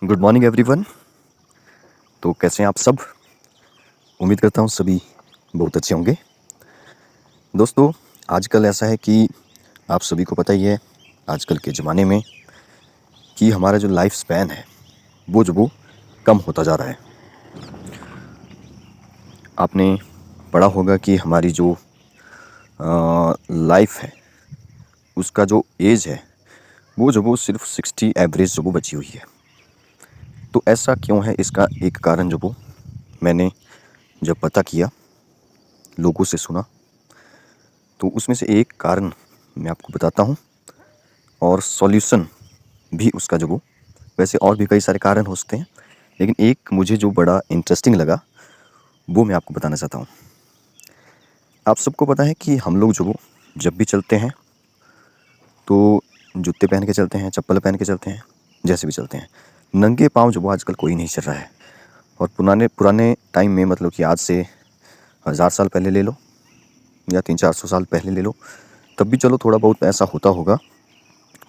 Good morning everyone. तो कैसे हैं आप सब? उम्मीद करता हूँ सभी बहुत अच्छे होंगे। दोस्तों, आजकल ऐसा है कि आप सभी को पता ही है आजकल के ज़माने में कि हमारा जो लाइफ स्पैन है वो कम होता जा रहा है। आपने पढ़ा होगा कि हमारी जो लाइफ है उसका जो एज है वो सिर्फ 60 एवरेज वो बची हुई है। तो ऐसा क्यों है? इसका एक कारण मैंने जब पता किया, लोगों से सुना, तो उसमें से एक कारण मैं आपको बताता हूँ और सॉल्यूशन भी उसका वैसे और भी कई सारे कारण हो सकते हैं, लेकिन एक मुझे जो बड़ा इंटरेस्टिंग लगा वो मैं आपको बताना चाहता हूँ। आप सबको पता है कि हम लोग जब भी चलते हैं तो जूते पहन के चलते हैं, चप्पल पहन के चलते हैं, जैसे भी चलते हैं। नंगे पाँव आजकल कोई नहीं चल रहा है। और पुराने पुराने टाइम में, मतलब कि आज से 1000 साल पहले ले लो या 300-400 साल पहले ले लो, तब भी चलो थोड़ा बहुत ऐसा होता होगा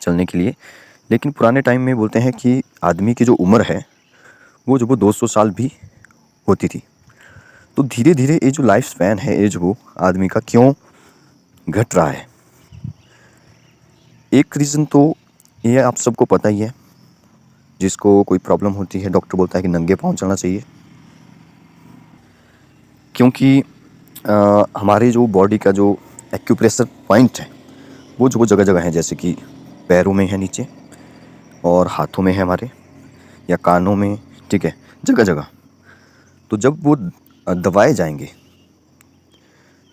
चलने के लिए। लेकिन पुराने टाइम में बोलते हैं कि आदमी की जो उम्र है वो 200 साल भी होती थी। तो धीरे धीरे ये जो लाइफ स्पैन है एज आदमी का क्यों घट रहा है? एक रीज़न तो ये आप सबको पता ही है, जिसको कोई प्रॉब्लम होती है डॉक्टर बोलता है कि नंगे पाँव चलना चाहिए, क्योंकि हमारे जो बॉडी का जो एक्यूप्रेशर पॉइंट है वो जगह जगह है, जैसे कि पैरों में है नीचे, और हाथों में है हमारे, या कानों में, ठीक है, जगह जगह। तो जब वो दबाए जाएंगे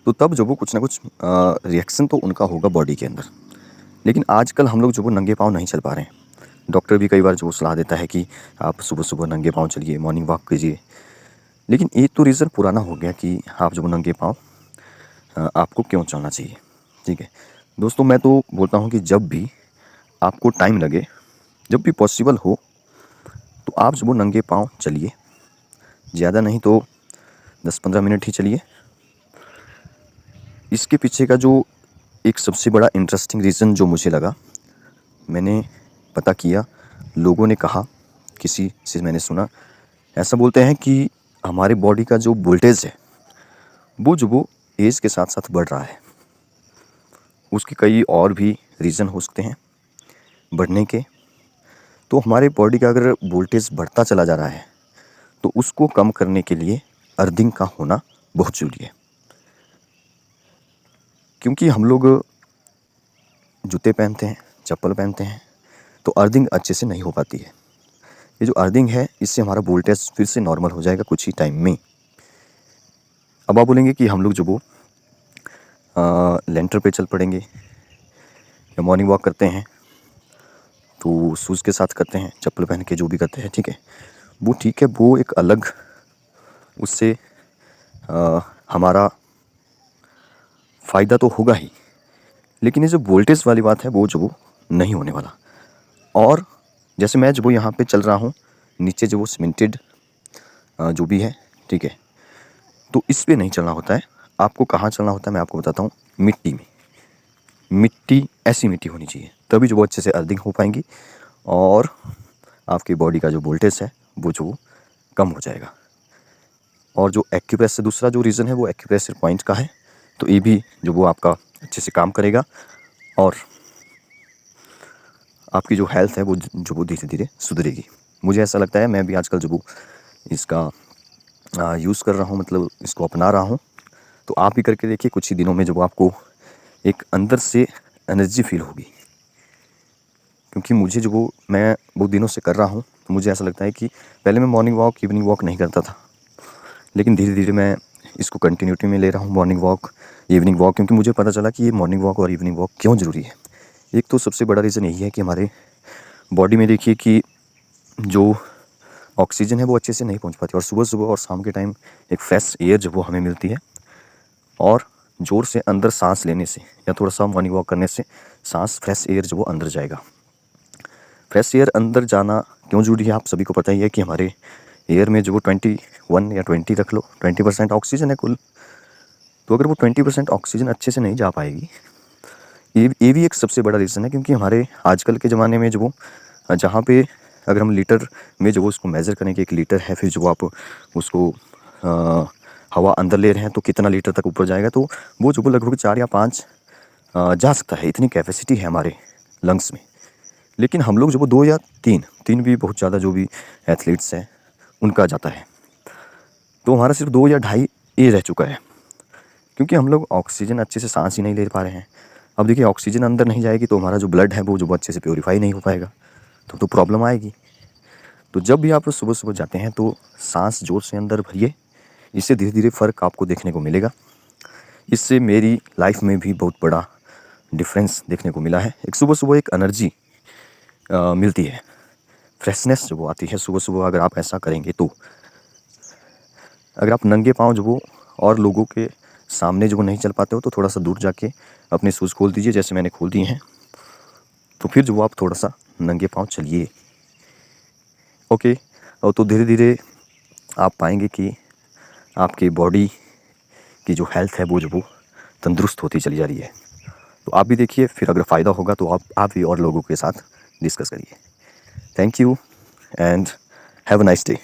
तो तब कुछ ना कुछ रिएक्शन तो उनका होगा बॉडी के अंदर। लेकिन आजकल हम लोग नंगे पाँव नहीं चल पा रहे हैं। डॉक्टर भी कई बार सलाह देता है कि आप सुबह सुबह नंगे पाँव चलिए, मॉर्निंग वॉक कीजिए। लेकिन एक तो रीज़न पुराना हो गया कि आप नंगे पाँव आपको क्यों चलना चाहिए, ठीक है। दोस्तों, मैं तो बोलता हूँ कि जब भी आपको टाइम लगे, जब भी पॉसिबल हो, तो आप नंगे पाँव चलिए। ज़्यादा नहीं तो 10-15 मिनट ही चलिए। इसके पीछे का एक सबसे बड़ा इंटरेस्टिंग रीज़न मुझे लगा, मैंने पता किया, लोगों ने कहा, किसी से मैंने सुना, ऐसा बोलते हैं कि हमारे बॉडी का जो वोल्टेज है वो एज के साथ साथ बढ़ रहा है। उसके कई और भी रीज़न हो सकते हैं बढ़ने के। तो हमारे बॉडी का अगर वोल्टेज बढ़ता चला जा रहा है तो उसको कम करने के लिए अर्थिंग का होना बहुत ज़रूरी है। क्योंकि हम लोग जूते पहनते हैं, चप्पल पहनते हैं, तो अर्थिंग अच्छे से नहीं हो पाती है। ये जो अर्थिंग है, इससे हमारा वोल्टेज फिर से नॉर्मल हो जाएगा कुछ ही टाइम में। अब आप बोलेंगे कि हम लोग लेंटर पे चल पड़ेंगे या मॉर्निंग वॉक करते हैं तो शूज़ के साथ करते हैं, चप्पल पहन के जो भी करते हैं, ठीक है, वो ठीक है, वो एक अलग, उससे हमारा फ़ायदा तो होगा ही। लेकिन ये जो वोल्टेज वाली बात है वो नहीं होने वाला। और जैसे मैं यहाँ पे चल रहा हूँ, नीचे सीमेंटेड जो भी है, ठीक है, तो इस पे नहीं चलना होता है। आपको कहाँ चलना होता है मैं आपको बताता हूँ, मिट्टी में। मिट्टी, ऐसी मिट्टी होनी चाहिए, तभी वो अच्छे से अर्थिंग हो पाएंगी और आपकी बॉडी का जो वोल्टेज है वो कम हो जाएगा। और जो एक्यूप्रेशर, दूसरा जो रीज़न है वो एक्यूप्रेशर पॉइंट का है। तो ये भी वो आपका अच्छे से काम करेगा और आपकी जो हेल्थ है वो धीरे धीरे सुधरेगी। मुझे ऐसा लगता है, मैं भी आजकल इसका यूज़ कर रहा हूँ, मतलब इसको अपना रहा हूँ। तो आप भी करके देखिए, कुछ ही दिनों में आपको एक अंदर से एनर्जी फील होगी। क्योंकि मुझे मैं बहुत दिनों से कर रहा हूँ, तो मुझे ऐसा लगता है कि पहले मैं मॉर्निंग वॉक, इवनिंग वॉक नहीं करता था, लेकिन धीरे धीरे मैं इसको कंटिन्यूटी में ले रहा हूँ, मॉर्निंग वॉक, इवनिंग वॉक। क्योंकि मुझे पता चला कि ये मॉर्निंग वॉक और इवनिंग वॉक क्यों ज़रूरी है। एक तो सबसे बड़ा रीज़न यही है कि हमारे बॉडी में देखिए कि जो ऑक्सीजन है वो अच्छे से नहीं पहुंच पाती, और सुबह सुबह और शाम के टाइम एक फ्रेश एयर हमें मिलती है, और ज़ोर से अंदर सांस लेने से या थोड़ा सा मॉर्निंग वॉक करने से सांस, फ्रेश एयर अंदर जाएगा। फ्रेश एयर अंदर जाना क्यों ज़रूरी है, आप सभी को पता ही है कि हमारे एयर में 21 या 20 रख लो, 20% ऑक्सीजन है कुल। तो अगर वो 20% ऑक्सीजन अच्छे से नहीं जा पाएगी, ये भी एक सबसे बड़ा रीज़न है। क्योंकि हमारे आजकल के ज़माने में जहाँ पे अगर हम लीटर में जो वो उसको मेज़र करें कि 1 लीटर है, फिर जो आप उसको हवा अंदर ले रहे हैं तो कितना लीटर तक ऊपर जाएगा, तो वो जो वो लगभग 4 या 5 जा सकता है, इतनी कैपेसिटी है हमारे लंग्स में। लेकिन हम लोग जो वो 2 या 3 भी बहुत ज़्यादा जो भी एथलीट्स हैं उनका जाता है। तो हमारा सिर्फ 2 या ढाई ये रह चुका है, क्योंकि हम लोग ऑक्सीजन अच्छे से सांस ही नहीं ले पा रहे हैं। अब देखिए ऑक्सीजन अंदर नहीं जाएगी तो हमारा जो ब्लड है वो जो अच्छे से प्योरीफाई नहीं हो पाएगा, तो प्रॉब्लम आएगी। तो जब भी आप सुबह सुबह जाते हैं तो सांस जोर से अंदर भरिए, इससे धीरे धीरे फ़र्क आपको देखने को मिलेगा। इससे मेरी लाइफ में भी बहुत बड़ा डिफरेंस देखने को मिला है। एक सुबह सुबह एक एनर्जी मिलती है, फ्रेशनेस जो वो आती है सुबह सुबह अगर आप ऐसा करेंगे तो। अगर आप नंगे पाँव जो वो और लोगों के सामने जो वो नहीं चल पाते हो तो थोड़ा सा दूर जाके अपने शूज़ खोल दीजिए, जैसे मैंने खोल दिए हैं। तो फिर जो वो आप थोड़ा सा नंगे पाँव चलिए, ओके। और तो धीरे धीरे आप पाएंगे कि आपकी बॉडी की जो हेल्थ है वो जो वो तंदुरुस्त होती चली जा रही है। तो आप भी देखिए, फिर अगर फ़ायदा होगा तो आप भी और लोगों के साथ डिस्कस करिए। Thank you and have a nice day.